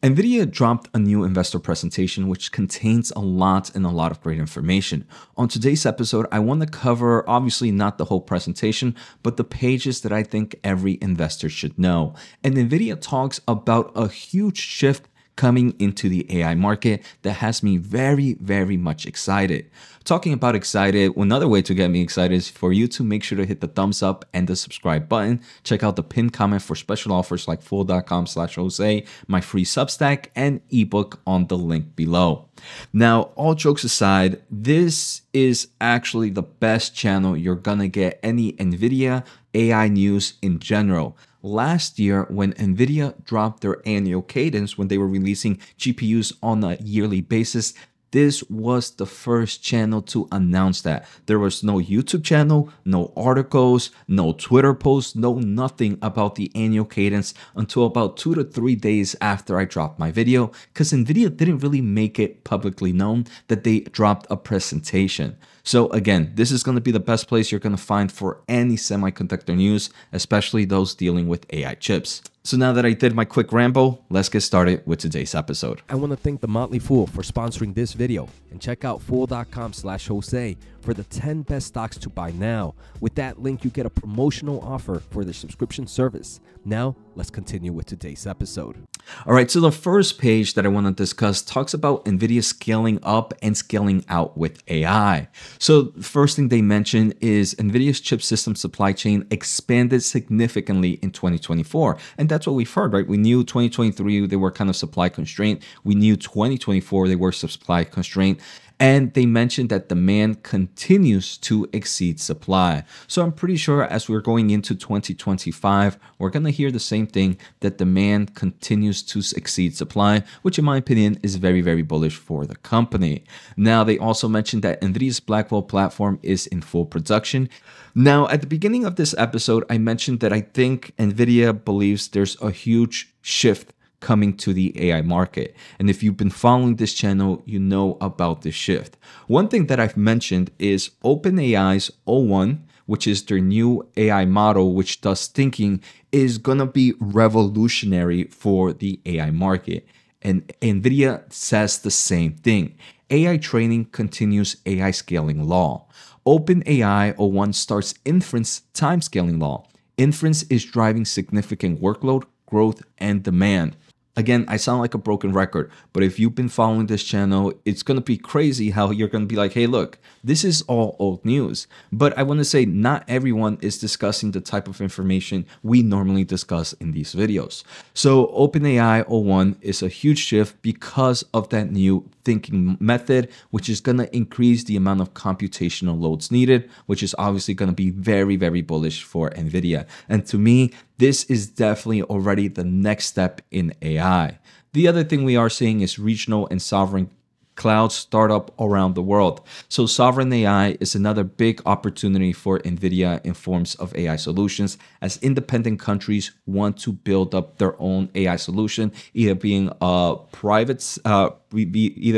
Nvidia dropped a new investor presentation which contains a lot of great information. On today's episode, I want to cover obviously not the whole presentation, but the pages that I think every investor should know. And Nvidia talks about a huge shift coming into the AI market that has me very much excited. Talking about excited, another way to get me excited is for you to make sure to hit the thumbs up and the subscribe button. Check out the pinned comment for special offers like fool.com/Jose, my free Substack, and ebook on the link below. Now, all jokes aside, this is actually the best channel you're gonna get any Nvidia AI news in general. Last year, when Nvidia dropped their annual cadence when they were releasing GPUs on a yearly basis, this was the first channel to announce that. There was no YouTube channel, no articles, no Twitter posts, no nothing about the annual cadence until about 2 to 3 days after I dropped my video, because Nvidia didn't really make it publicly known that they dropped a presentation. So again, this is going to be the best place you're going to find for any semiconductor news, especially those dealing with AI chips. So now that I did my quick ramble, let's get started with today's episode. I want to thank The Motley Fool for sponsoring this video, and check out fool.com/Jose for the 10 best stocks to buy now. With that link, you get a promotional offer for the subscription service. Now, let's continue with today's episode. All right, so the first page that I want to discuss talks about Nvidia scaling up and scaling out with AI. So the first thing they mention is Nvidia's chip system supply chain expanded significantly in 2024. And that's what we've heard, right? We knew 2023, they were kind of supply constrained. We knew 2024, they were supply constrained. And they mentioned that demand continues to exceed supply. So I'm pretty sure as we're going into 2025, we're going to hear the same thing, that demand continues to exceed supply, which in my opinion is very bullish for the company. Now, they also mentioned that Nvidia's Blackwell platform is in full production. Now, at the beginning of this episode, I mentioned that I think Nvidia believes there's a huge shift coming to the AI market. And if you've been following this channel, you know about this shift. One thing that I've mentioned is OpenAI's O1, which is their new AI model, which does thinking, is gonna be revolutionary for the AI market. And Nvidia says the same thing. AI training continues AI scaling law. OpenAI O1 starts inference time scaling law. Inference is driving significant workload, growth, and demand. Again, I sound like a broken record, but if you've been following this channel, it's going to be crazy how you're going to be like, hey, look, this is all old news. But I want to say not everyone is discussing the type of information we normally discuss in these videos. So OpenAI O1 is a huge shift because of that new thinking method, which is going to increase the amount of computational loads needed, which is obviously going to be very bullish for Nvidia. And to me, this is definitely already the next step in AI. The other thing we are seeing is regional and sovereign cloud startup around the world. So sovereign AI is another big opportunity for Nvidia in forms of AI solutions, as independent countries want to build up their own AI solution, either being either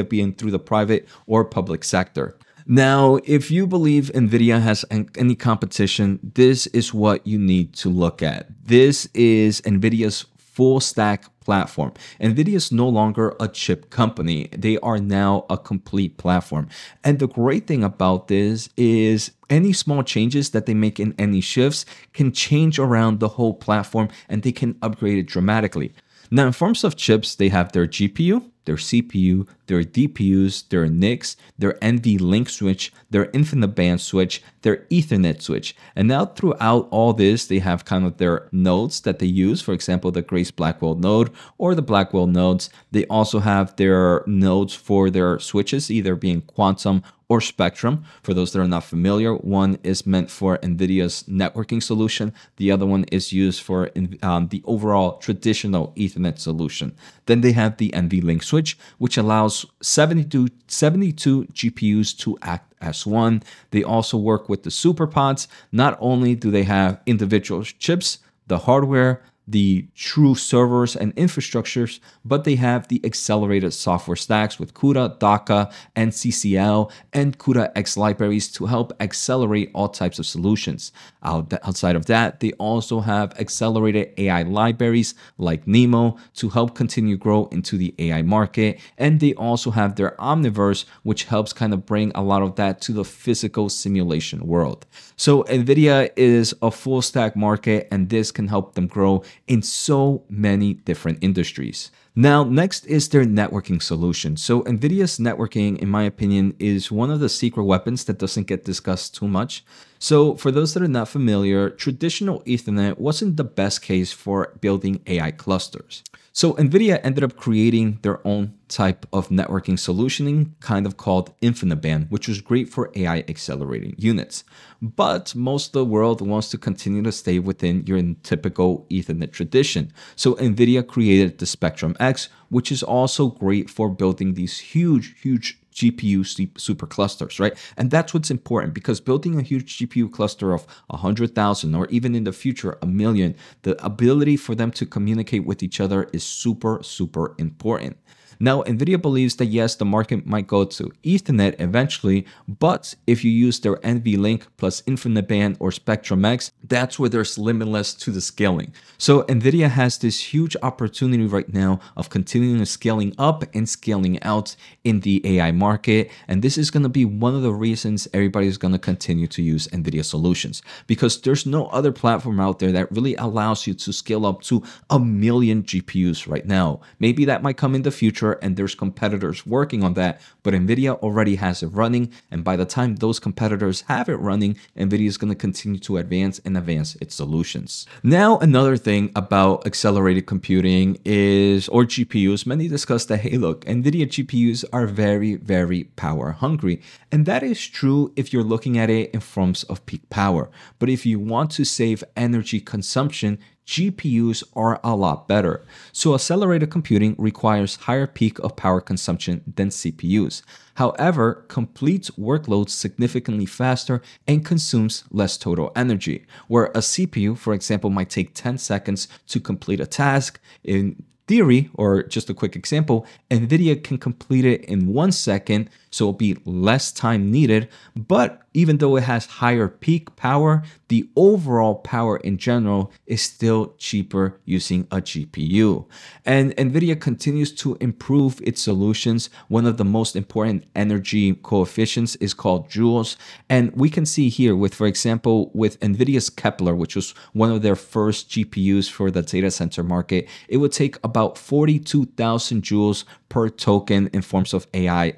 being through the private or public sector. Now, if you believe Nvidia has any competition, this is what you need to look at. This is Nvidia's full stack platform. Nvidia is no longer a chip company. They are now a complete platform. And the great thing about this is any small changes that they make in any shifts can change around the whole platform, and they can upgrade it dramatically. Now, in forms of chips, they have their GPU, their CPU, their DPUs, their NICs, their NVLink switch, their InfiniBand switch, their Ethernet switch. And now throughout all this, they have kind of their nodes that they use, for example, the Grace Blackwell node or the Blackwell nodes. They also have their nodes for their switches, either being Quantum or Spectrum. For those that are not familiar, one is meant for Nvidia's networking solution. The other one is used for the overall traditional Ethernet solution. Then they have the NVLink switch, which allows 72 GPUs to act as one. They also work with the SuperPODs. Not only do they have individual chips, the hardware, the true servers and infrastructures, but they have the accelerated software stacks with CUDA, Docker, and CCL, and CUDA X libraries to help accelerate all types of solutions. Outside of that, they also have accelerated AI libraries like NeMo to help continue grow into the AI market. And they also have their Omniverse, which helps kind of bring a lot of that to the physical simulation world. So NVIDIA is a full stack market, and this can help them grow in so many different industries. Now, next is their networking solution. So NVIDIA's networking, in my opinion, is one of the secret weapons that doesn't get discussed too much. So for those that are not familiar, traditional Ethernet wasn't the best case for building AI clusters. So NVIDIA ended up creating their own type of networking solutioning, kind of called InfiniBand, which was great for AI accelerating units. But most of the world wants to continue to stay within your typical Ethernet tradition. So NVIDIA created the Spectrum X, which is also great for building these huge GPU superclusters, right? And that's what's important, because building a huge GPU cluster of 100,000 or even in the future, 1,000,000, the ability for them to communicate with each other is super important. Now, NVIDIA believes that yes, the market might go to Ethernet eventually, but if you use their NVLink plus InfiniBand or Spectrum X, that's where there's limitless to the scaling. So NVIDIA has this huge opportunity right now of continuing scaling up and scaling out in the AI market. And this is going to be one of the reasons everybody's going to continue to use NVIDIA solutions, because there's no other platform out there that really allows you to scale up to 1,000,000 GPUs right now. Maybe that might come in the future, and there's competitors working on that, but NVIDIA already has it running. And by the time those competitors have it running, NVIDIA is going to continue to advance its solutions. Now, another thing about accelerated computing is, or GPUs, many discuss that, hey, look, NVIDIA GPUs are very power hungry. And that is true if you're looking at it in forms of peak power. But if you want to save energy consumption, GPUs are a lot better. So accelerated computing requires higher peak of power consumption than CPUs. However, completes workloads significantly faster and consumes less total energy, where a CPU, for example, might take 10 seconds to complete a task. In theory, or just a quick example, NVIDIA can complete it in 1 second, so it'll be less time needed. But even though it has higher peak power, the overall power in general is still cheaper using a GPU. And NVIDIA continues to improve its solutions. One of the most important energy coefficients is called joules. And we can see here with, for example, with NVIDIA's Kepler, which was one of their first GPUs for the data center market, it would take about 42,000 joules per token in forms of AI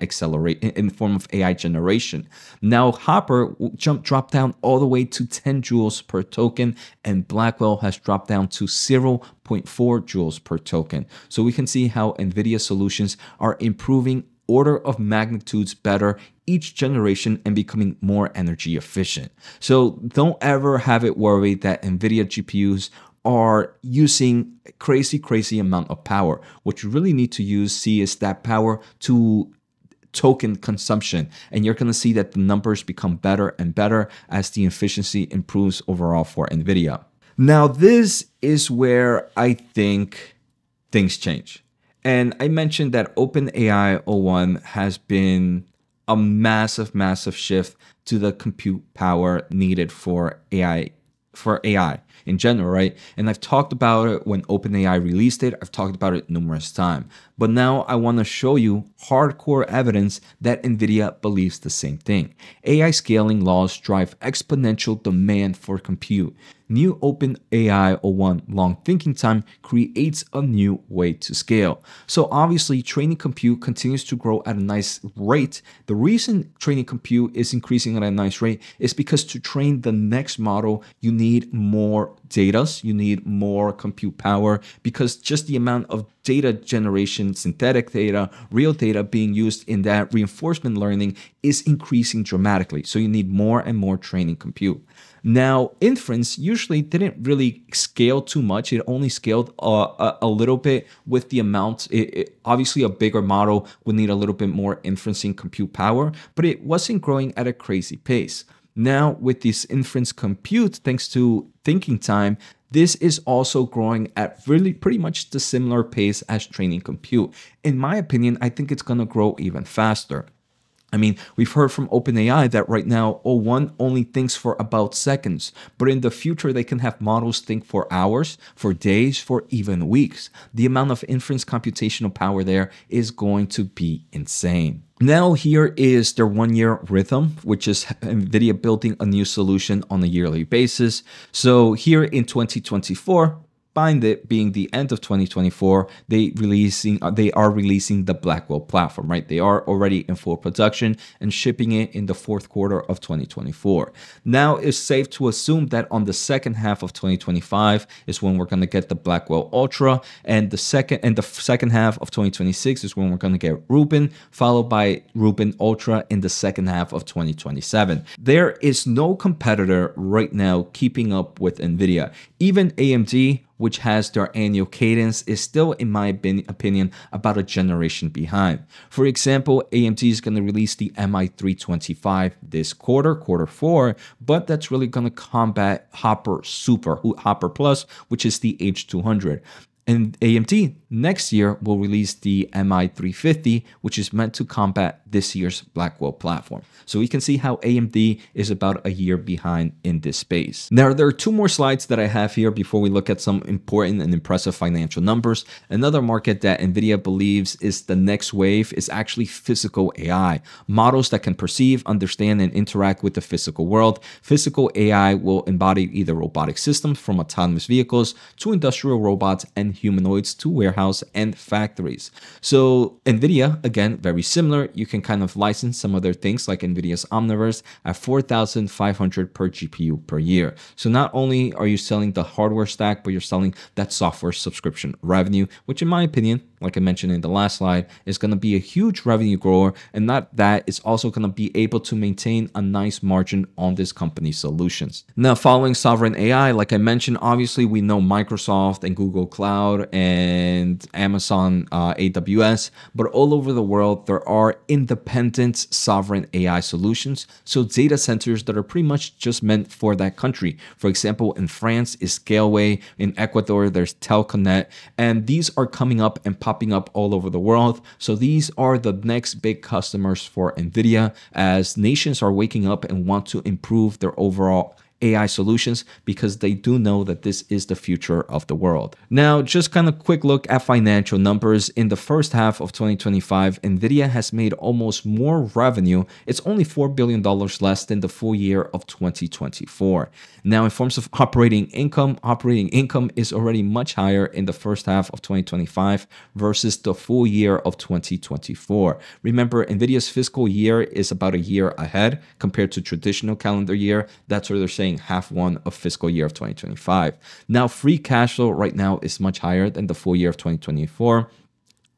generation. Now, Hopper dropped down all the way to 10 joules per token, and Blackwell has dropped down to 0.4 joules per token. So we can see how NVIDIA solutions are improving order of magnitudes better each generation and becoming more energy efficient. So don't ever have it worried that NVIDIA GPUs are using crazy amount of power. What you really need to see is that power to token consumption, and you're going to see that the numbers become better and better as the efficiency improves overall for NVIDIA. Now, this is where I think things change. And I mentioned that OpenAI O1 has been a massive shift to the compute power needed for AI in general, right? And I've talked about it when OpenAI released it. I've talked about it numerous times. But now I want to show you hardcore evidence that NVIDIA believes the same thing. AI scaling laws drive exponential demand for compute. New OpenAI O1 long thinking time creates a new way to scale. So obviously, training compute continues to grow at a nice rate. The reason training compute is increasing at a nice rate is because to train the next model, you need more data, you need more compute power, because just the amount of data generation, synthetic data, real data being used in that reinforcement learning is increasing dramatically. So you need more and more training compute. Now, inference usually didn't really scale too much. It only scaled a little bit with the amount. Obviously, a bigger model would need a little bit more inferencing compute power, but it wasn't growing at a crazy pace. Now, with this inference compute, thinks to thinking time, This is also growing at really pretty much the similar pace as training compute. In my opinion, I think it's going to grow even faster. I mean, we've heard from OpenAI that right now O1 only thinks for about seconds, but in the future, they can have models think for hours, for days, for even weeks. The amount of inference computational power there is going to be insane. Now here is their 1-year rhythm, which is NVIDIA building a new solution on a yearly basis. So here in 2024, find it being the end of 2024, they are releasing the Blackwell platform, right? They are already in full production and shipping it in the fourth quarter of 2024. Now it's safe to assume that on the second half of 2025 is when we're going to get the Blackwell Ultra, and the second half of 2026 is when we're going to get Rubin, followed by Rubin Ultra in the second half of 2027. There is no competitor right now keeping up with NVIDIA. Even AMD, which has their annual cadence, is still, in my opinion, about a generation behind. For example, AMD is going to release the MI325 this quarter 4, but that's really going to combat Hopper Plus, which is the H200. And AMD next year will release the MI350, which is meant to combat this year's Blackwell platform. So we can see how AMD is about a year behind in this space. Now, there are 2 more slides that I have here before we look at some important and impressive financial numbers. Another market that NVIDIA believes is the next wave is actually physical AI. Models that can perceive, understand, and interact with the physical world. Physical AI will embody either robotic systems from autonomous vehicles to industrial robots and humanoids to warehouse and factories. So NVIDIA, again, very similar. You can kind of license some other things like NVIDIA's Omniverse at $4,500 per GPU per year. So not only are you selling the hardware stack, but you're selling that software subscription revenue, which in my opinion, like I mentioned in the last slide, is going to be a huge revenue grower. And not that, it's also going to be able to maintain a nice margin on this company's solutions. Now, following sovereign AI, like I mentioned, obviously we know Microsoft and Google Cloud and Amazon AWS, but all over the world, there are independent sovereign AI solutions. So data centers that are pretty much just meant for that country. For example, in France is Scaleway, in Ecuador, there's Telconet, and these are coming up and popping up all over the world. So these are the next big customers for NVIDIA as nations are waking up and want to improve their overall AI solutions because they do know that this is the future of the world. Now, just kind of quick look at financial numbers. In the first half of 2025, NVIDIA has made almost more revenue. It's only $4 billion less than the full year of 2024. Now, in forms of operating income is already much higher in the first half of 2025 versus the full year of 2024. Remember, NVIDIA's fiscal year is about a year ahead compared to traditional calendar year. That's where they're saying half one of fiscal year of 2025. Now, free cash flow right now is much higher than the full year of 2024.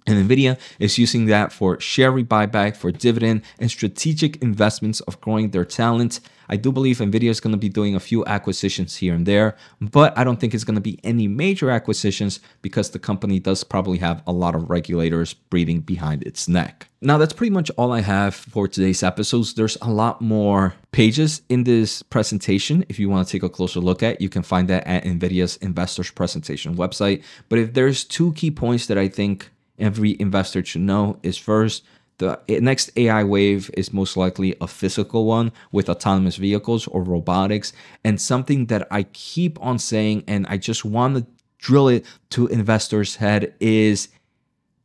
And NVIDIA is using that for share buyback, for dividend, and strategic investments of growing their talent. I do believe NVIDIA is going to be doing a few acquisitions here and there, but I don't think it's going to be any major acquisitions because the company does probably have a lot of regulators breathing behind its neck. Now, that's pretty much all I have for today's episodes. There's a lot more pages in this presentation. If you want to take a closer look at, you can find that at NVIDIA's investors presentation website. But if there's 2 key points that I think every investor should know is first, the next AI wave is most likely a physical one with autonomous vehicles or robotics. And something that I keep on saying, and I just want to drill it to investors' head, is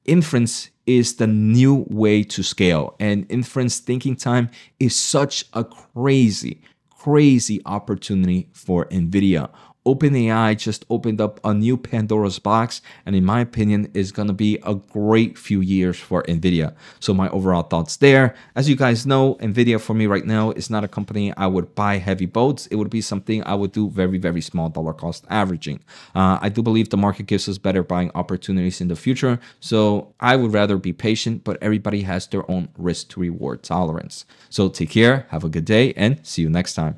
inference is the new way to scale. And inference thinking time is such a crazy opportunity for NVIDIA. OpenAI just opened up a new Pandora's box, and in my opinion, is going to be a great few years for NVIDIA. So my overall thoughts there. As you guys know, NVIDIA for me right now is not a company I would buy heavy boats. It would be something I would do very small dollar cost averaging. I do believe the market gives us better buying opportunities in the future. So I would rather be patient, but everybody has their own risk to reward tolerance. So take care, have a good day, and see you next time.